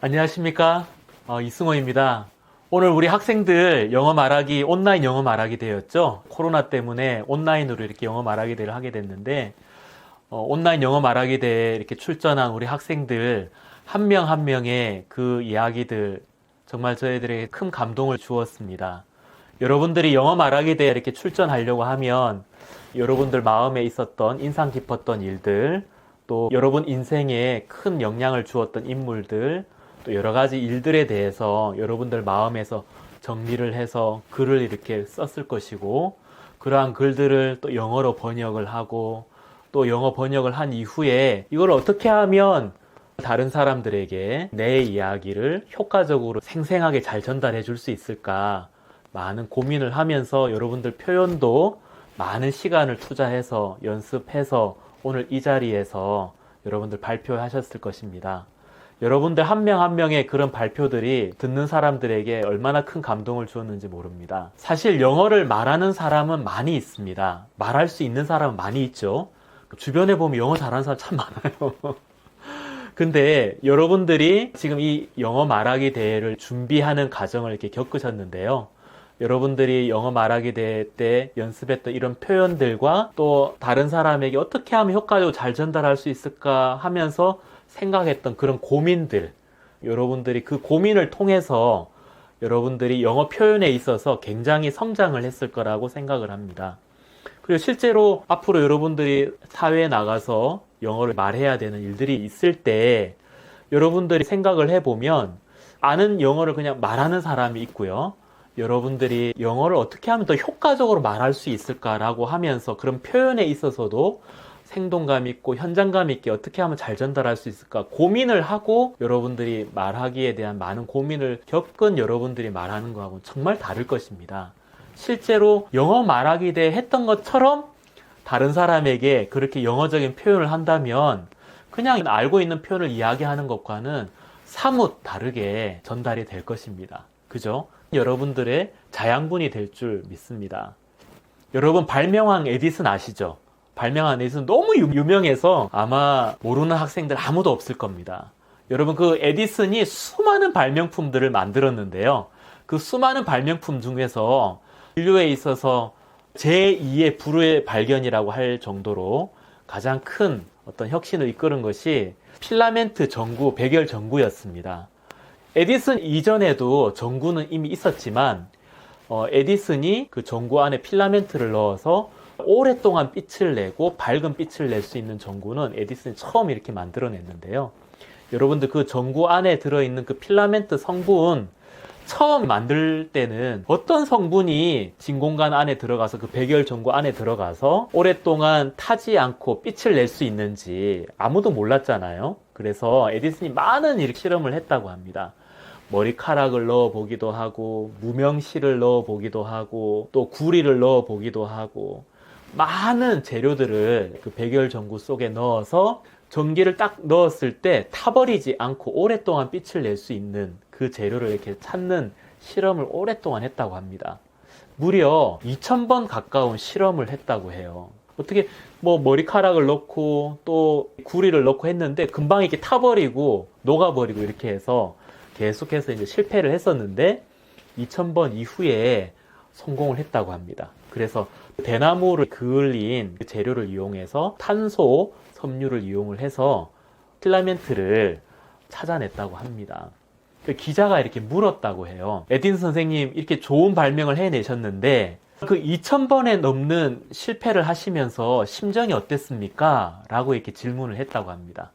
안녕하십니까? 이승호입니다. 오늘 우리 학생들 영어 말하기, 온라인 영어 말하기 대회였죠? 코로나 때문에 온라인으로 이렇게 영어 말하기 대회를 하게 됐는데, 온라인 영어 말하기 대회에 이렇게 출전한 우리 학생들 한 명 한 명의 그 이야기들 정말 저희들에게 큰 감동을 주었습니다. 여러분들이 영어 말하기 대회에 이렇게 출전하려고 하면 여러분들 마음에 있었던 인상 깊었던 일들, 또 여러분 인생에 큰 영향을 주었던 인물들, 또 여러 가지 일들에 대해서 여러분들 마음에서 정리를 해서 글을 이렇게 썼을 것이고, 그러한 글들을 또 영어로 번역을 하고, 또 영어 번역을 한 이후에 이걸 어떻게 하면 다른 사람들에게 내 이야기를 효과적으로 생생하게 잘 전달해 줄 수 있을까 많은 고민을 하면서 여러분들 표현도 많은 시간을 투자해서 연습해서 오늘 이 자리에서 여러분들 발표하셨을 것입니다. 여러분들 한 명 한 명의 그런 발표들이 듣는 사람들에게 얼마나 큰 감동을 주었는지 모릅니다. 사실 영어를 말하는 사람은 많이 있습니다. 말할 수 있는 사람은 많이 있죠. 주변에 보면 영어 잘하는 사람 참 많아요. 근데 여러분들이 지금 이 영어 말하기 대회를 준비하는 과정을 이렇게 겪으셨는데요. 여러분들이 영어 말하기 대회 때 연습했던 이런 표현들과 또 다른 사람에게 어떻게 하면 효과적으로 잘 전달할 수 있을까 하면서 생각했던 그런 고민들, 여러분들이 그 고민을 통해서 여러분들이 영어 표현에 있어서 굉장히 성장을 했을 거라고 생각을 합니다. 그리고 실제로 앞으로 여러분들이 사회에 나가서 영어를 말해야 되는 일들이 있을 때 여러분들이 생각을 해보면 아는 영어를 그냥 말하는 사람이 있고요. 여러분들이 영어를 어떻게 하면 더 효과적으로 말할 수 있을까라고 하면서 그런 표현에 있어서도 생동감 있고 현장감 있게 어떻게 하면 잘 전달할 수 있을까 고민을 하고 여러분들이 말하기에 대한 많은 고민을 겪은 여러분들이 말하는 거하고는 정말 다를 것입니다. 실제로 영어 말하기 대회 했던 것처럼 다른 사람에게 그렇게 영어적인 표현을 한다면 그냥 알고 있는 표현을 이야기하는 것과는 사뭇 다르게 전달이 될 것입니다. 그죠? 여러분들의 자양분이 될 줄 믿습니다. 여러분 발명왕 에디슨 아시죠? 발명한 에디슨 너무 유명해서 아마 모르는 학생들 아무도 없을 겁니다. 여러분 그 에디슨이 수많은 발명품들을 만들었는데요. 그 수많은 발명품 중에서 인류에 있어서 제2의 불의 발견이라고 할 정도로 가장 큰 어떤 혁신을 이끄는 것이 필라멘트 전구, 백열 전구였습니다. 에디슨 이전에도 전구는 이미 있었지만 에디슨이 그 전구 안에 필라멘트를 넣어서 오랫동안 빛을 내고 밝은 빛을 낼 수 있는 전구는 에디슨이 처음 이렇게 만들어냈는데요. 여러분들 그 전구 안에 들어있는 그 필라멘트 성분 처음 만들 때는 어떤 성분이 진공관 안에 들어가서 그 백열 전구 안에 들어가서 오랫동안 타지 않고 빛을 낼 수 있는지 아무도 몰랐잖아요. 그래서 에디슨이 많은 이렇게 실험을 했다고 합니다. 머리카락을 넣어 보기도 하고 무명실을 넣어 보기도 하고 또 구리를 넣어 보기도 하고 많은 재료들을 그 백열 전구 속에 넣어서 전기를 딱 넣었을 때 타버리지 않고 오랫동안 빛을 낼 수 있는 그 재료를 이렇게 찾는 실험을 오랫동안 했다고 합니다. 무려 2000번 가까운 실험을 했다고 해요. 어떻게 뭐 머리카락을 넣고 또 구리를 넣고 했는데 금방 이렇게 타버리고 녹아버리고 이렇게 해서 계속해서 이제 실패를 했었는데 2000번 이후에 성공을 했다고 합니다. 그래서 대나무를 그을린 재료를 이용해서 탄소 섬유를 이용을 해서 필라멘트를 찾아냈다고 합니다. 그 기자가 이렇게 물었다고 해요. 에디슨 선생님 이렇게 좋은 발명을 해내셨는데 그 2000번에 넘는 실패를 하시면서 심정이 어땠습니까? 라고 이렇게 질문을 했다고 합니다.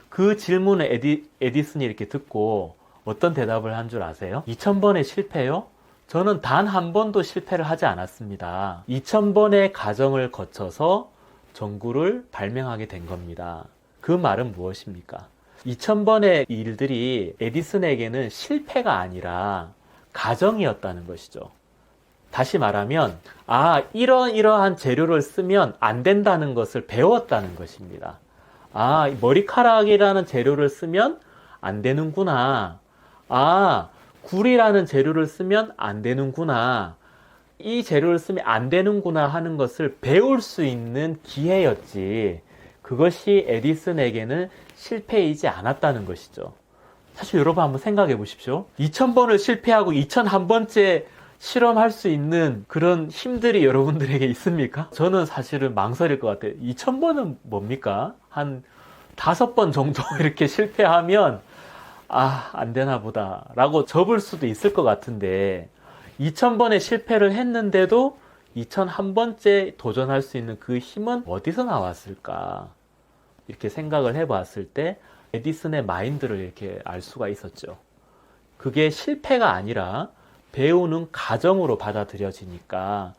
그 질문을 에디슨이 이렇게 듣고 어떤 대답을 한 줄 아세요? 2000번의 실패요? 저는 단 한 번도 실패를 하지 않았습니다. 2000번의 과정을 거쳐서 전구를 발명하게 된 겁니다. 그 말은 무엇입니까? 2000번의 일들이 에디슨에게는 실패가 아니라 과정이었다는 것이죠. 다시 말하면 이러한 재료를 쓰면 안 된다는 것을 배웠다는 것입니다. 머리카락이라는 재료를 쓰면 안 되는구나. 굴이라는 재료를 쓰면 안 되는구나. 이 재료를 쓰면 안 되는구나 하는 것을 배울 수 있는 기회였지. 그것이 에디슨에게는 실패이지 않았다는 것이죠. 사실 여러분 한번 생각해 보십시오. 2000번을 실패하고 2001번째 실험할 수 있는 그런 힘들이 여러분들에게 있습니까? 저는 사실은 망설일 것 같아요. 2000번은 뭡니까? 한 5번 정도 이렇게 실패하면 안 되나 보다 라고 접을 수도 있을 것 같은데 2000번의 실패를 했는데도 2001번째 도전할 수 있는 그 힘은 어디서 나왔을까? 이렇게 생각을 해봤을 때 에디슨의 마인드를 이렇게 알 수가 있었죠. 그게 실패가 아니라 배우는 과정으로 받아들여지니까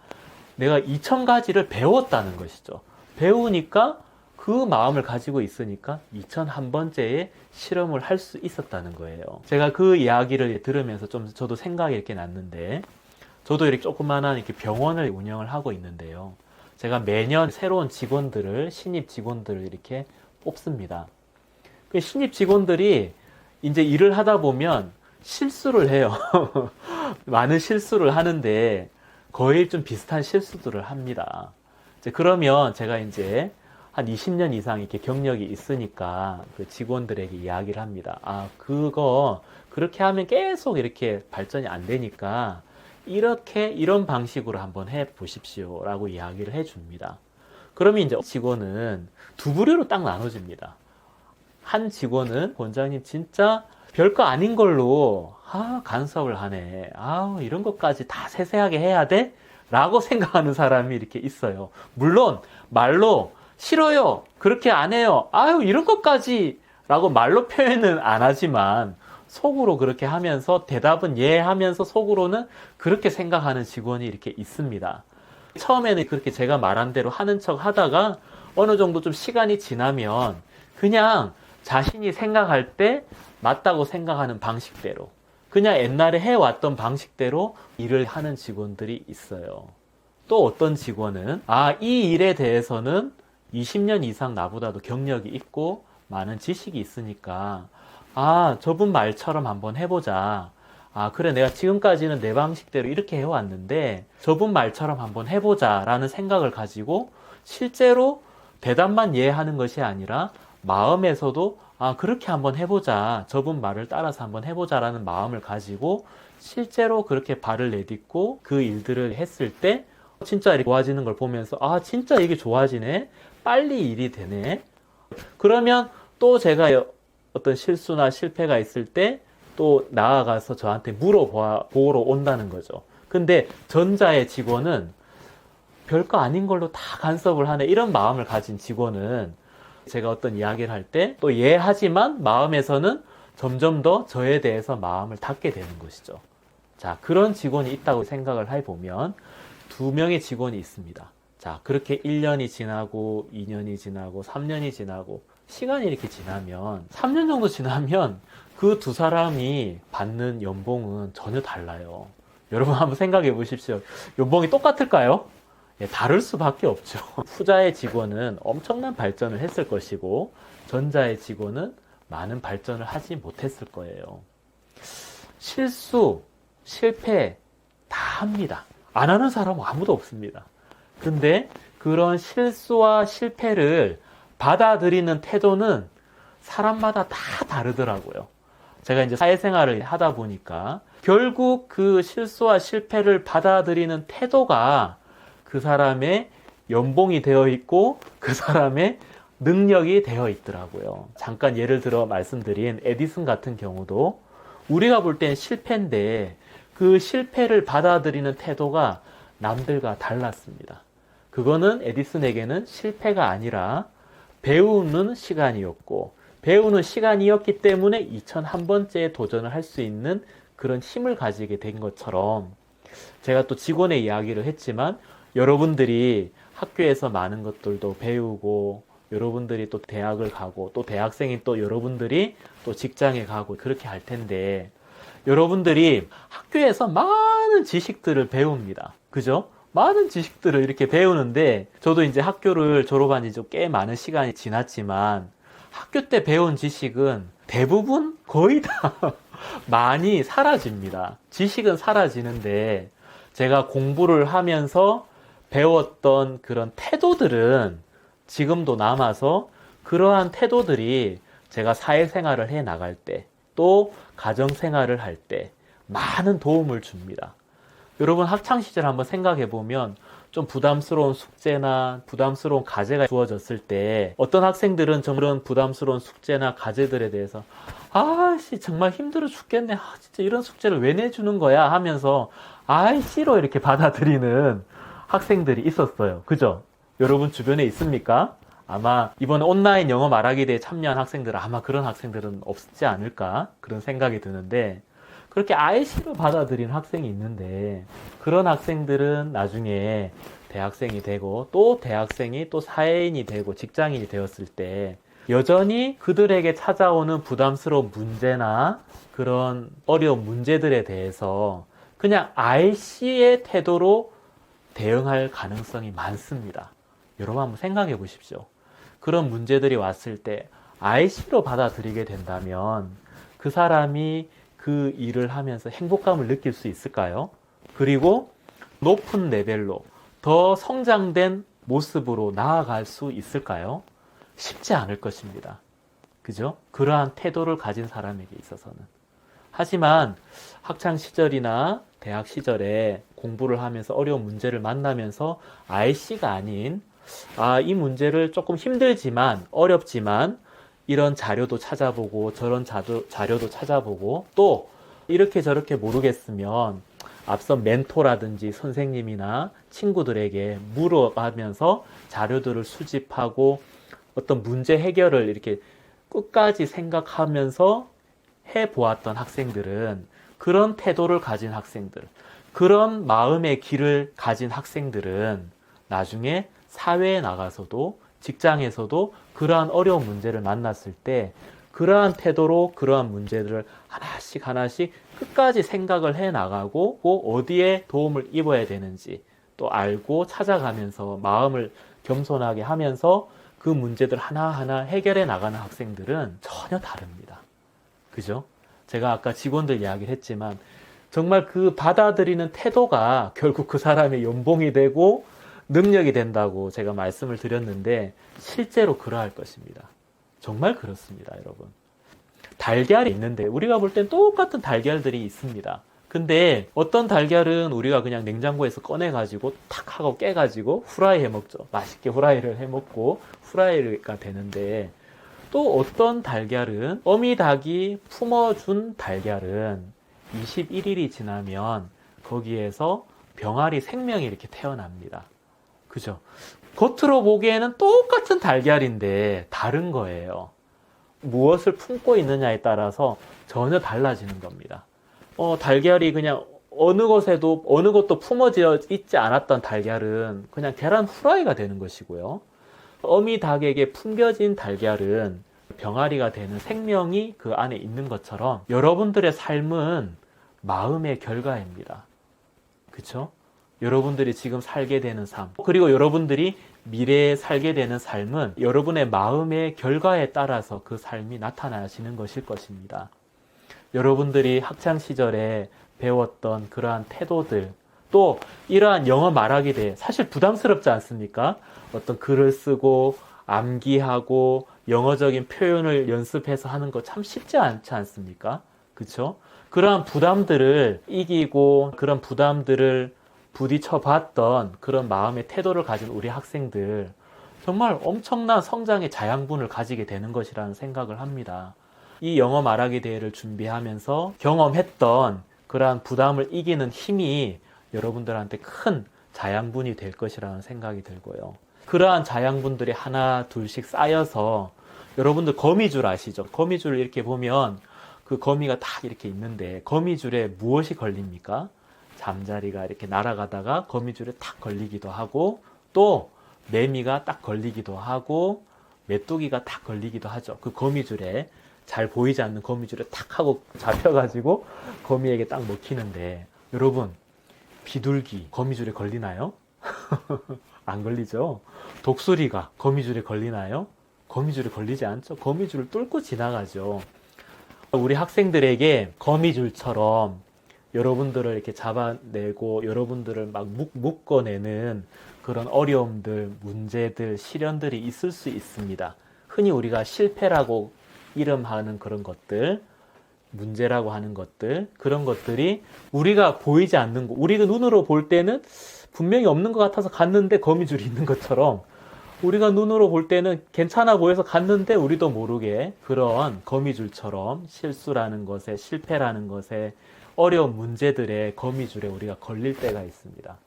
내가 2000가지를 배웠다는 것이죠. 배우니까 그 마음을 가지고 있으니까 2001번째에 실험을 할 수 있었다는 거예요. 제가 그 이야기를 들으면서 좀 저도 생각이 이렇게 났는데 저도 이렇게 조그만한 이렇게 병원을 운영을 하고 있는데요. 제가 매년 새로운 직원들을, 신입 직원들을 이렇게 뽑습니다. 그 신입 직원들이 이제 일을 하다 보면 실수를 해요. 많은 실수를 하는데 거의 좀 비슷한 실수들을 합니다. 이제 그러면 제가 이제 한 20년 이상 이렇게 경력이 있으니까 그 직원들에게 이야기를 합니다. 그거 그렇게 하면 계속 이렇게 발전이 안 되니까 이런 방식으로 한번 해 보십시오 라고 이야기를 해 줍니다. 그러면 이제 직원은 두 부류로 딱 나눠집니다. 한 직원은 원장님 진짜 별거 아닌 걸로 간섭을 하네. 이런 것까지 다 세세하게 해야 돼? 라고 생각하는 사람이 이렇게 있어요. 물론 말로 싫어요. 그렇게 안 해요. 이런 것까지 라고 말로 표현은 안 하지만 속으로 그렇게 하면서 대답은 예 하면서 속으로는 그렇게 생각하는 직원이 이렇게 있습니다. 처음에는 그렇게 제가 말한 대로 하는 척 하다가 어느 정도 좀 시간이 지나면 그냥 자신이 생각할 때 맞다고 생각하는 방식대로 그냥 옛날에 해왔던 방식대로 일을 하는 직원들이 있어요. 또 어떤 직원은 이 일에 대해서는 20년 이상 나보다도 경력이 있고 많은 지식이 있으니까 저분 말처럼 한번 해보자. 그래 내가 지금까지는 내 방식대로 이렇게 해왔는데 저분 말처럼 한번 해보자 라는 생각을 가지고 실제로 대답만 이해하는 것이 아니라 마음에서도 그렇게 한번 해보자. 저분 말을 따라서 한번 해보자 라는 마음을 가지고 실제로 그렇게 발을 내딛고 그 일들을 했을 때 진짜 이렇게 좋아지는 걸 보면서 진짜 이게 좋아지네. 빨리 일이 되네. 그러면 또 제가 어떤 실수나 실패가 있을 때 또 나아가서 저한테 물어보러 온다는 거죠. 근데 전자의 직원은 별거 아닌 걸로 다 간섭을 하네. 이런 마음을 가진 직원은 제가 어떤 이야기를 할 때 또 이해하지만 마음에서는 점점 더 저에 대해서 마음을 닫게 되는 것이죠. 자, 그런 직원이 있다고 생각을 해보면 2명의 직원이 있습니다. 자, 그렇게 1년이 지나고 2년이 지나고 3년이 지나고 시간이 이렇게 지나면 3년 정도 지나면 그 두 사람이 받는 연봉은 전혀 달라요. 여러분 한번 생각해 보십시오. 연봉이 똑같을까요? 다를 수밖에 없죠. 후자의 직원은 엄청난 발전을 했을 것이고 전자의 직원은 많은 발전을 하지 못했을 거예요. 실수, 실패 다 합니다. 안 하는 사람은 아무도 없습니다. 근데 그런 실수와 실패를 받아들이는 태도는 사람마다 다 다르더라고요. 제가 이제 사회생활을 하다 보니까 결국 그 실수와 실패를 받아들이는 태도가 그 사람의 연봉이 되어 있고 그 사람의 능력이 되어 있더라고요. 잠깐 예를 들어 말씀드린 에디슨 같은 경우도 우리가 볼 땐 실패인데 그 실패를 받아들이는 태도가 남들과 달랐습니다. 그거는 에디슨에게는 실패가 아니라 배우는 시간이었고 배우는 시간이었기 때문에 2001번째에 도전을 할 수 있는 그런 힘을 가지게 된 것처럼 제가 또 직원의 이야기를 했지만 여러분들이 학교에서 많은 것들도 배우고 여러분들이 또 대학을 가고 또 대학생인 또 여러분들이 또 직장에 가고 그렇게 할 텐데 여러분들이 학교에서 많은 지식들을 배웁니다. 그죠? 많은 지식들을 이렇게 배우는데 저도 이제 학교를 졸업한 지 좀 꽤 많은 시간이 지났지만 학교 때 배운 지식은 대부분 거의 다 많이 사라집니다. 지식은 사라지는데 제가 공부를 하면서 배웠던 그런 태도들은 지금도 남아서 그러한 태도들이 제가 사회생활을 해 나갈 때 또 가정생활을 할 때 많은 도움을 줍니다. 여러분 학창시절 한번 생각해 보면 좀 부담스러운 숙제나 부담스러운 과제가 주어졌을 때 어떤 학생들은 그런 부담스러운 숙제나 과제들에 대해서 아씨 정말 힘들어 죽겠네, 진짜 이런 숙제를 왜 내주는 거야 하면서 아이 싫어 이렇게 받아들이는 학생들이 있었어요. 그죠? 여러분 주변에 있습니까? 아마 이번 온라인 영어 말하기 대회에 참여한 학생들은 아마 그런 학생들은 없지 않을까 그런 생각이 드는데, 그렇게 아예 싫어 받아들이는 학생이 있는데 그런 학생들은 나중에 대학생이 되고 또 대학생이 또 사회인이 되고 직장인이 되었을 때 여전히 그들에게 찾아오는 부담스러운 문제나 그런 어려운 문제들에 대해서 그냥 알씨의 태도로 대응할 가능성이 많습니다. 여러분 한번 생각해 보십시오. 그런 문제들이 왔을 때 알씨로 받아들이게 된다면 그 사람이 그 일을 하면서 행복감을 느낄 수 있을까요? 그리고 높은 레벨로 더 성장된 모습으로 나아갈 수 있을까요? 쉽지 않을 것입니다. 그죠? 그러한 태도를 가진 사람에게 있어서는. 하지만 학창 시절이나 대학 시절에 공부를 하면서 어려운 문제를 만나면서 RC가 아닌 이 문제를 조금 힘들지만 어렵지만 이런 자료도 찾아보고 저런 자료도 찾아보고 또 이렇게 저렇게 모르겠으면 앞선 멘토라든지 선생님이나 친구들에게 물어가면서 자료들을 수집하고 어떤 문제 해결을 이렇게 끝까지 생각하면서 해보았던 학생들은, 그런 태도를 가진 학생들, 그런 마음의 길을 가진 학생들은 나중에 사회에 나가서도 직장에서도 그러한 어려운 문제를 만났을 때 그러한 태도로 그러한 문제들을 하나씩 하나씩 끝까지 생각을 해 나가고 어디에 도움을 입어야 되는지 또 알고 찾아가면서 마음을 겸손하게 하면서 그 문제들 하나하나 해결해 나가는 학생들은 전혀 다릅니다. 그죠? 제가 아까 직원들 이야기를 했지만 정말 그 받아들이는 태도가 결국 그 사람의 연봉이 되고 능력이 된다고 제가 말씀을 드렸는데 실제로 그러할 것입니다. 정말 그렇습니다, 여러분. 달걀이 있는데 우리가 볼 땐 똑같은 달걀들이 있습니다. 근데 어떤 달걀은 우리가 그냥 냉장고에서 꺼내가지고 탁 하고 깨가지고 후라이 해먹죠. 맛있게 후라이를 해먹고 후라이가 되는데, 또 어떤 달걀은 어미닭이 품어준 달걀은 21일이 지나면 거기에서 병아리 생명이 이렇게 태어납니다. 그죠? 겉으로 보기에는 똑같은 달걀인데 다른 거예요. 무엇을 품고 있느냐에 따라서 전혀 달라지는 겁니다. 달걀이 그냥 어느 것도 품어져 있지 않았던 달걀은 그냥 계란 후라이가 되는 것이고요. 어미 닭에게 품겨진 달걀은 병아리가 되는 생명이 그 안에 있는 것처럼 여러분들의 삶은 마음의 결과입니다. 그렇죠? 여러분들이 지금 살게 되는 삶, 그리고 여러분들이 미래에 살게 되는 삶은 여러분의 마음의 결과에 따라서 그 삶이 나타나시는 것일 것입니다. 여러분들이 학창 시절에 배웠던 그러한 태도들, 또 이러한 영어 말하기 대해 사실 부담스럽지 않습니까? 어떤 글을 쓰고 암기하고 영어적인 표현을 연습해서 하는 거 참 쉽지 않지 않습니까? 그렇죠? 그러한 부담들을 이기고 그런 부담들을 부딪혀 봤던 그런 마음의 태도를 가진 우리 학생들, 정말 엄청난 성장의 자양분을 가지게 되는 것이라는 생각을 합니다. 이 영어 말하기 대회를 준비하면서 경험했던 그러한 부담을 이기는 힘이 여러분들한테 큰 자양분이 될 것이라는 생각이 들고요. 그러한 자양분들이 하나 둘씩 쌓여서, 여러분들 거미줄 아시죠? 거미줄을 이렇게 보면 그 거미가 딱 이렇게 있는데 거미줄에 무엇이 걸립니까? 잠자리가 이렇게 날아가다가 거미줄에 탁 걸리기도 하고, 또 매미가 딱 걸리기도 하고 메뚜기가 딱 걸리기도 하죠. 그 거미줄에, 잘 보이지 않는 거미줄에 탁 하고 잡혀가지고 거미에게 딱 먹히는데, 여러분 비둘기 거미줄에 걸리나요? 안 걸리죠. 독수리가 거미줄에 걸리나요? 거미줄에 걸리지 않죠. 거미줄을 뚫고 지나가죠. 우리 학생들에게 거미줄처럼 여러분들을 이렇게 잡아내고 여러분들을 막 묶어내는 그런 어려움들, 문제들, 시련들이 있을 수 있습니다. 흔히 우리가 실패라고 이름하는 그런 것들, 문제라고 하는 것들, 그런 것들이 우리가 보이지 않는 거, 우리가 눈으로 볼 때는 분명히 없는 것 같아서 갔는데 거미줄이 있는 것처럼, 우리가 눈으로 볼 때는 괜찮아 보여서 갔는데 우리도 모르게 그런 거미줄처럼 실수라는 것에, 실패라는 것에, 어려운 문제들의 거미줄에 우리가 걸릴 때가 있습니다.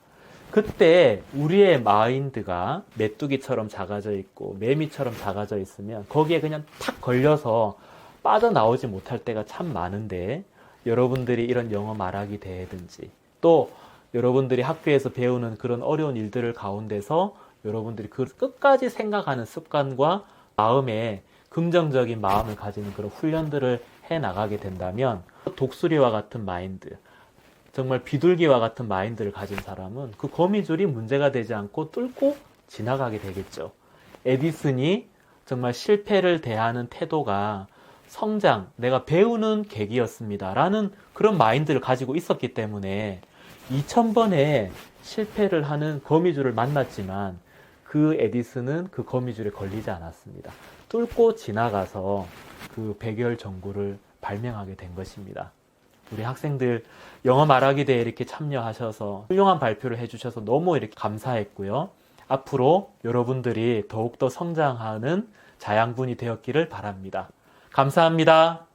그때 우리의 마인드가 메뚜기처럼 작아져 있고 매미처럼 작아져 있으면 거기에 그냥 탁 걸려서 빠져나오지 못할 때가 참 많은데, 여러분들이 이런 영어 말하기 대회든지 또 여러분들이 학교에서 배우는 그런 어려운 일들을 가운데서 여러분들이 그 끝까지 생각하는 습관과 마음에 긍정적인 마음을 가지는 그런 훈련들을 해 나가게 된다면, 독수리와 같은 마인드, 정말 비둘기와 같은 마인드를 가진 사람은 그 거미줄이 문제가 되지 않고 뚫고 지나가게 되겠죠. 에디슨이 정말 실패를 대하는 태도가 성장, 내가 배우는 계기였습니다 라는 그런 마인드를 가지고 있었기 때문에 2000번의 실패를 하는 거미줄을 만났지만 그 에디슨은 그 거미줄에 걸리지 않았습니다. 뚫고 지나가서 그 백열전구를 발명하게 된 것입니다. 우리 학생들 영어 말하기 대회에 이렇게 참여하셔서 훌륭한 발표를 해주셔서 너무 이렇게 감사했고요. 앞으로 여러분들이 더욱더 성장하는 자양분이 되었기를 바랍니다. 감사합니다.